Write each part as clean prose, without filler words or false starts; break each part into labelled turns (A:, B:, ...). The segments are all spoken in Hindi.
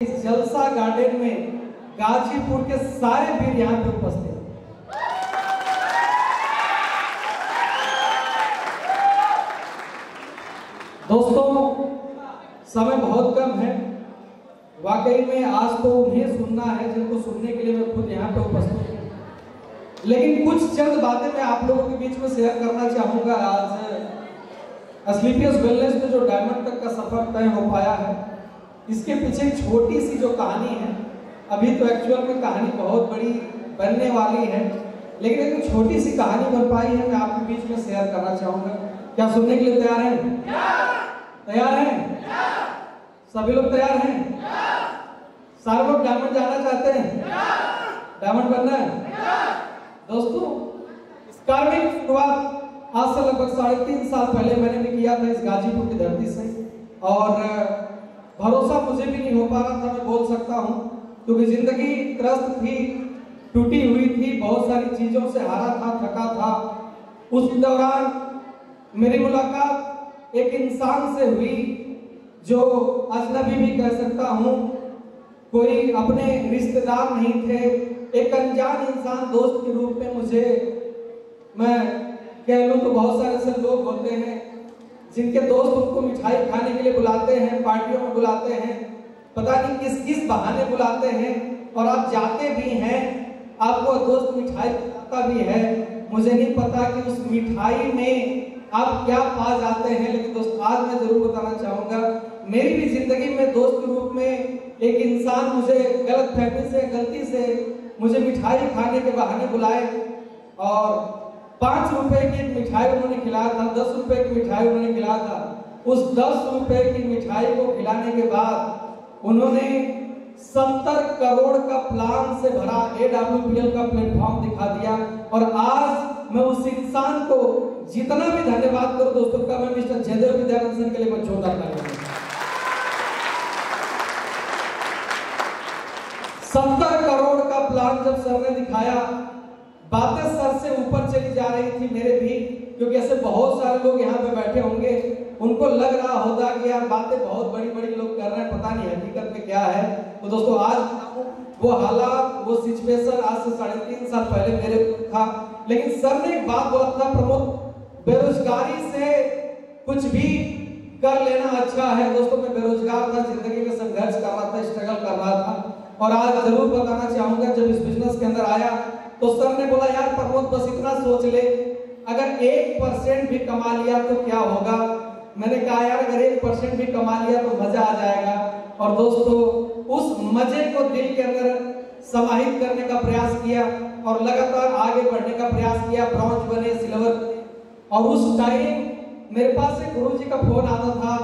A: इस जलसा गार्डन में गाजीपुर के सारे वीर यहाँ पे उपस्थित हैं। दोस्तों, समय बहुत कम है। वाकई में आज तो उन्हें सुनना है जिनको सुनने के लिए मैं खुद यहाँ पे उपस्थित हूँ, लेकिन कुछ चंद बातें मैं आप लोगों के बीच में शेयर करना चाहूँगा। आज स्लीपियस वेलनेस में जो डायमंड तक का सफर तय हो पाया है, इसके पीछे एक छोटी सी जो कहानी है, अभी तो एक्चुअल में कहानी बहुत बड़ी बनने वाली है, लेकिन एक छोटी सी कहानी बन पाई है, मैं आपके बीच में शेयर करना चाहूँगा। क्या सुनने के लिए तैयार हैं? तैयार हैं? सभी लोग तैयार हैं? सारे लोग डायमंड जाना चाहते हैं? डायमंड बनना है? दोस्तों, इस कार्मिक शुरुआत आज से लगभग 3.5 साल पहले मैंने भी किया था इस गाजीपुर की धरती से, और भरोसा मुझे भी नहीं हो पा रहा था, मैं बोल सकता हूँ, क्योंकि जिंदगी त्रस्त थी, टूटी हुई थी, बहुत सारी चीजों से हारा था, थका था। उस दौरान मेरी मुलाकात एक इंसान से हुई जो अजनबी भी कह सकता हूँ, कोई अपने रिश्तेदार नहीं थे, एक अनजान इंसान दोस्त के रूप में मुझे, मैं कह लूँ तो बहुत सारे ऐसे लोग होते हैं जिनके दोस्त उनको मिठाई खाने के लिए बुलाते हैं, पार्टियों में बुलाते हैं, पता नहीं किस किस बहाने बुलाते हैं, और आप जाते भी हैं, आपको दोस्त मिठाई खिलाता भी है। मुझे नहीं पता कि उस मिठाई में आप क्या पा जाते हैं, लेकिन दोस्त आज मैं जरूर बताना चाहूँगा, मेरी भी जिंदगी में दोस्त के रूप में एक इंसान मुझे गलतफहमी से, गलती से मुझे मिठाई खाने के बहाने बुलाए, और 5 रुपए की मिठाई उन्होंने खिलाया था, 10 रुपए की मिठाई उन्होंने खिलाया था। उस 10 रुपए की मिठाई को खिलाने के बाद उन्होंने 70 करोड़ का प्लान से भरा AWPL का प्लेटफॉर्म दिखा दिया, और आज मैं उस इंसान को जितना भी धन्यवाद करूं दोस्तों का, मैं मिस्टर जयदेव विद्यानंद के लिए मैं जोरदार तालियां। 70 करोड़ का प्लान जब सर ने दिखाया, बातें सर से ऊपर चली जा रही थी मेरे भी, क्योंकि ऐसे बहुत सारे लोग यहाँ पे बैठे होंगे, उनको लग रहा होगा कि यार बातें बहुत बड़ी बड़ी लोग कर रहे हैं, पता नहीं हकीकत में क्या है। तो दोस्तों, आज वो हालात, वो सिचुएशन आज से 3.5 साल पहले मेरे था, लेकिन सर ने एक बात बोला था, प्रमोद, बेरोजगारी से कुछ भी कर लेना अच्छा है। दोस्तों, मैं बेरोजगार था, जिंदगी में संघर्ष कर रहा था, स्ट्रगल कर रहा था, और आज जरूर बताना चाहूंगा, जब इस बिजनेस के अंदर आया तो सर ने बोला, यार प्रमोद, बस इतना सोच ले, अगर 1% भी कमा लिया तो क्या होगा। मैंने कहा, यार अगर 1% भी कमा लिया तो मजा आ जाएगा। और दोस्तों, उस मजे को दिल के अंदर समाहित करने का प्रयास किया, और लगातार आगे बढ़ने का प्रयास किया, ब्रॉन्ज बने, सिल्वर। और उस टाइम मेरे पास एक गुरु जी का फोन आता था।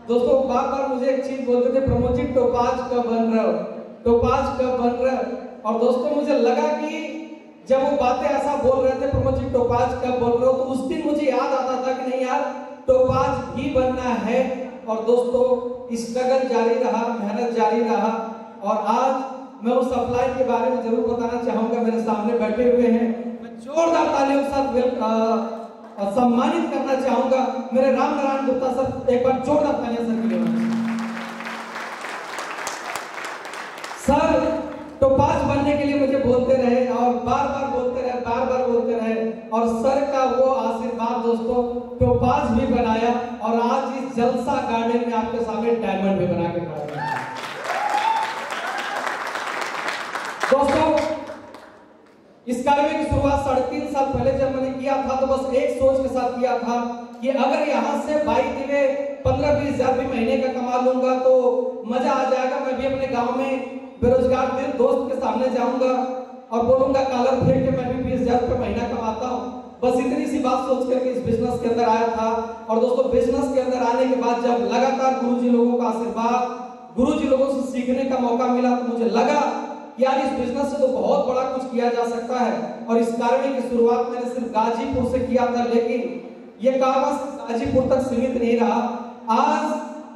A: दोस्तों, बार बार मुझे एक चीज बोलते थे, प्रमोद जी टोपाज कब बन रहे हो, टोपाज कब बन रहे हो। और दोस्तों, मुझे लगा कि जब वो बातें ऐसा बोल रहे थे, प्रमोद जी टोपाज कब बोल रहे हो, तो उस दिन मुझे याद आता था कि नहीं यार, टोपाज भी बनना है। और दोस्तों, स्ट्रगल जारी रहा, मेहनत जारी रहा, और आज मैं उस अप्लाई के बारे में जरूर बताना चाहूंगा। मेरे सामने बैठे हुए हैं, मैं जोरदार तालियों के साथ सम्मानित करना चाहूंगा मेरे राम नारायण गुप्ता सर। एक बार जोरदार तालियां सर के लिए। सर टोपाज बनने के लिए मुझे बोलते रहे, और बार बार बोलते रहे, बार बार बोलते रहे, और सर का वो आशीर्वाद दोस्तों, टोपाज भी बनाया, और आज इस जलसा गार्डन में आपके सामने डायमंड भी बना के खड़ा है। दोस्तों, इस कार्य की शुरुआत 3.5 साल पहले जब मैंने किया था, तो बस एक सोच के साथ किया था कि अगर यहाँ से बाइक में 15-20 हजार भी महीने का कमा लूंगा तो मजा आ जाएगा। मैं भी अपने गांव में बेरोजगार दिल दोस्त के सामने जाऊंगा और बोलूंगा, कॉलर फेंक के मैं भी 20,000 रुपये महीना कमाता हूँ। बस इतनी सी बात सोच करके इस बिजनेस के अंदर आया था। और दोस्तों, बिजनेस के अंदर आने के बाद जब लगातार गुरुजी लोगों का आशीर्वाद, गुरुजी लोगों से सीखने का मौका मिला, तो मुझे लगा यार इस बिजनेस से तो बहुत बड़ा कुछ किया जा सकता है। और इस कार्य की शुरुआत मैंने सिर्फ गाजीपुर से किया था, लेकिन ये कार्य गाजीपुर तक सीमित नहीं रहा। आज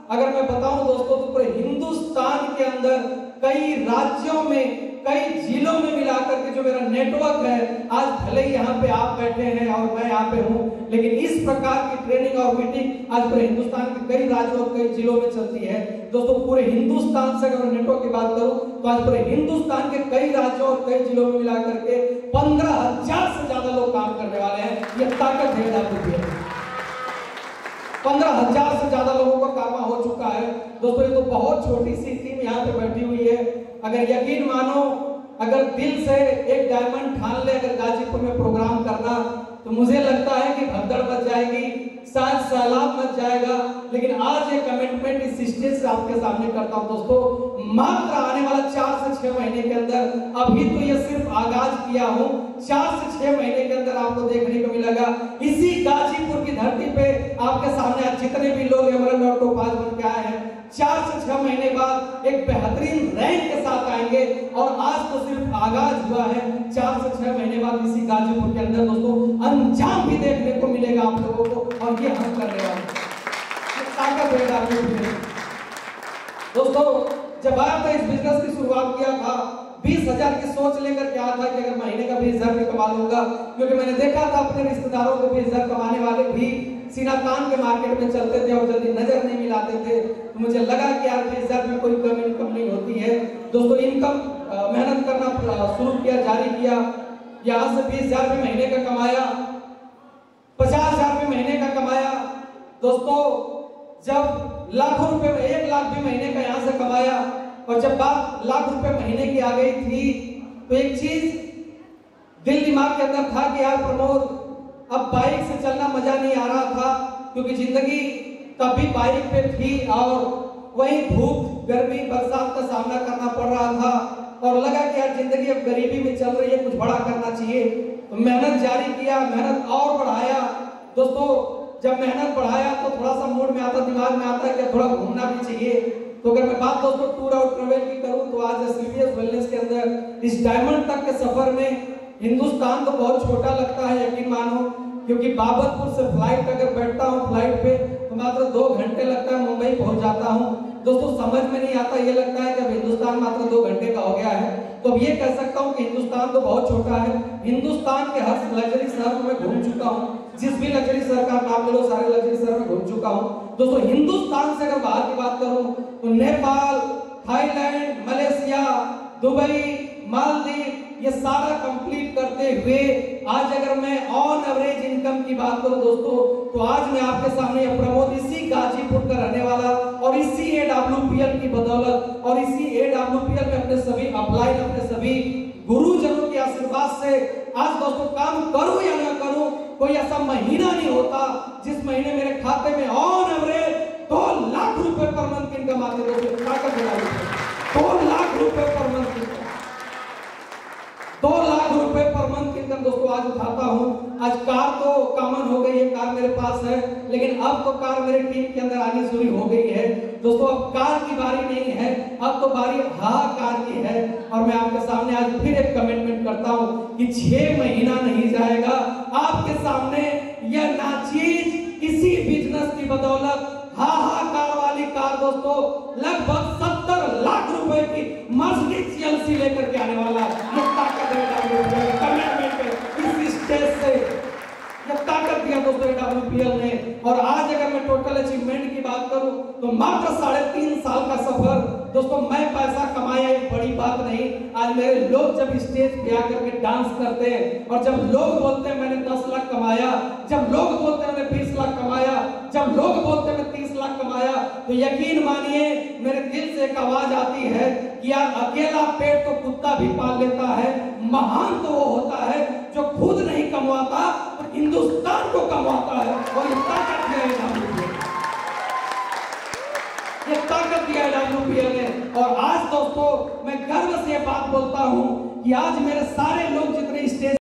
A: अगर मैं बताऊं दोस्तों, तो पूरे हिंदुस्तान के अंदर कई राज्यों में, कई जिलों में मिलाकर के जो मेरा नेटवर्क है, आज भले ही यहाँ पे आप बैठे हैं और मैं यहाँ पे हूँ, लेकिन इस प्रकार की ट्रेनिंग और मीटिंग आज पूरे हिंदुस्तान के कई राज्यों और कई जिलों में चलती है। दोस्तों पूरे हिंदुस्तान से अगर नेटवर्क की बात करूं तो आज पूरे हिंदुस्तान के कई राज्यों और कई जिलों में मिला करके 15,000 से ज्यादा लोग काम करने वाले हैं। ये ताकत है AWPL। 15,000 से ज्यादा लोगों का काम हो चुका है। दोस्तों ये तो बहुत छोटी सी टीम यहाँ पे बैठी हुई है। अगर यकीन मानो, अगर दिल से एक डायमंड ठान ले अगर गाजीपुर में प्रोग्राम करना, तो मुझे लगता है कि भगदड़ मच जाएगी, शायद सैलाब मच जाएगा। लेकिन आज ये कमिटमेंट इस स्टेज से आपके सामने करता हूं दोस्तों, मात्र आने वाला 4 से 6 महीने के अंदर, अभी तो ये सिर्फ आगाज किया हूं, 4 से 6 महीने के अंदर आपको देखने को मिलेगा इसी गाजीपुर की धरती पे आपके सामने आज जितने भी लोग एमरल्ड और टोपाज बन के आए हैं, 4 से 6 महीने बाद एक बेहतरीन रैंक के साथ आएंगे। और आज तो सिर्फ आगाज हुआ है, 4 से 6 महीने बाद इसी गाजीपुर के अंदर दोस्तों अंजाम भी देखने को मिलेगा आप लोगों को, और ये हम करने वाले हैं। ताकत है AWPL। दोस्तों जब आया था इस बिजनेस की शुरुआत किया था, 20,000 की सोच लेकर के आया था कि अगर महीने का 20,000 भी कमा लूंगा, क्योंकि मैंने देखा था अपने रिश्तेदारों को 20,000 कमाने वाले भी सीना तान के मार्केट में चलते थे और जल्दी नजर नहीं मिलाते थे। तो मुझे लगा कि यार 20,000 में कोई कम इनकम नहीं होती है। दोस्तों इनकम मेहनत करना शुरू किया, जारी किया। यहाँ से 20,000 भी महीने का कमाया, 50,000 भी महीने का कमाया। दोस्तों जब लाखों रुपए में 1 लाख भी महीने का यहाँ से कमाया, और जब बात लाख रुपए महीने की आ गई थी, तो एक चीज दिल दिमाग के अंदर था कि यार प्रमोद, अब बाइक से चलना मजा नहीं आ रहा था, क्योंकि जिंदगी तब भी बाइक पे थी और वही धूप गर्मी बरसात का सामना करना पड़ रहा था, और लगा कि यार जिंदगी अब गरीबी में चल रही है, कुछ बड़ा करना चाहिए। तो मेहनत जारी किया, मेहनत और बढ़ाया। दोस्तों जब मेहनत बढ़ाया तो थोड़ा सा मूड में आता, दिमाग में आता है कि थोड़ा घूमना भी चाहिए। तो अगर मैं बात दोस्तों टूर और ट्रेवल की करूं, तो आज CVS वेलनेस के अंदर इस डायमंड तक के सफर में हिंदुस्तान तो बहुत छोटा लगता है, यकीन मानो, क्योंकि बाबतपुर से फ्लाइट अगर बैठता हूँ फ्लाइट पे तो मात्र 2 घंटे लगता है, मुंबई पहुंच जाता हूँ। दोस्तों समझ में नहीं आता, ये लगता है कि अब हिंदुस्तान मात्र 2 घंटे का हो गया है। तो अब ये कह सकता हूँ कि हिंदुस्तान तो बहुत छोटा है। हिंदुस्तान के हर लग्जरी शहर में घूम चुका हूँ, जिस भी लग्जरी शहर का नाम ले लो, सारे लग्जरी शहर में घूम चुका हूँ। दोस्तों हिंदुस्तान से अगर बाहर की बात करूं तो Nepal, Thailand, Malaysia, Dubai, Maldives, ये सारा कंप्लीट करते हुए आज अगर मैं ऑन एवरेज इनकम की बात करूं दोस्तों, तो आज मैं आपके सामने प्रमोद इसी गाजीपुर का रहने वाला, और इसी AWPL की बदौलत और इसी AWPL में अपने सभी अपलाइन, अपने सभी गुरुजनों के आशीर्वाद से आज दोस्तों काम करूं या ना करूं, कोई ऐसा महीना नहीं होता जिस महीने मेरे खाते में ऑन एवरेज 2 लाख रुपए पर मंथ इनकम आते। दोस्तों ताकत है 2 लाख रुपए पर मंथ, 2 लाख रुपए पर मंथ इनकम दोस्तों आज उठाता हूं। आज कार तो कॉमन हो गई है, कार मेरे पास है, लेकिन अब तो कार मेरे टीम के अंदर आनी शुरू हो गई है। दोस्तों अब कार की बारी नहीं है, अब तो बारी हाहाकार की है। और मैं आपके सामने आज फिर एक कमिटमेंट करता हूं कि 6 महीना नहीं जाएगा, आपके सामने यह नाचीज इसी बिजनेस की बदौलत हाहाकार वाली कार दोस्तों लगभग 70 लाख रुपए की मर्सिडीज CLC लेकर के आने वाला है। ये ताकत है कमिटमेंट है इस स्टेज से, ये ताकत दिया दोस्तों AWPL ने। और आज अगर मैं टोटल अचीवमेंट की बात करूं तो मात्र 3.5 साल का सफर दोस्तों, मैं पैसा कमाया एक बड़ी बात नहीं। आज मेरे लोग जब स्टेज पे आकर के डांस करते हैं, और जब लोग बोलते हैं मैंने 10 लाख कमाया, जब लोग बोलते हैं मैंने 20 लाख कमाया, जब लोग बोलते हैं मैं 30 लाख कमाया, तो यकीन मानिए मेरे दिल से एक आवाज आती है कि यार अकेला पेट तो कुत्ता भी पाल लेता है, महान तो वो होता है जो खुद नहीं कमाता तो हिंदुस्तान को कमाता है। और ये ताकत है AWPL, ये ताकत दिया AWPL ने। और आज दोस्तों मैं गर्व से बात बोलता हूं कि आज मेरे सारे लोग जितने स्टेज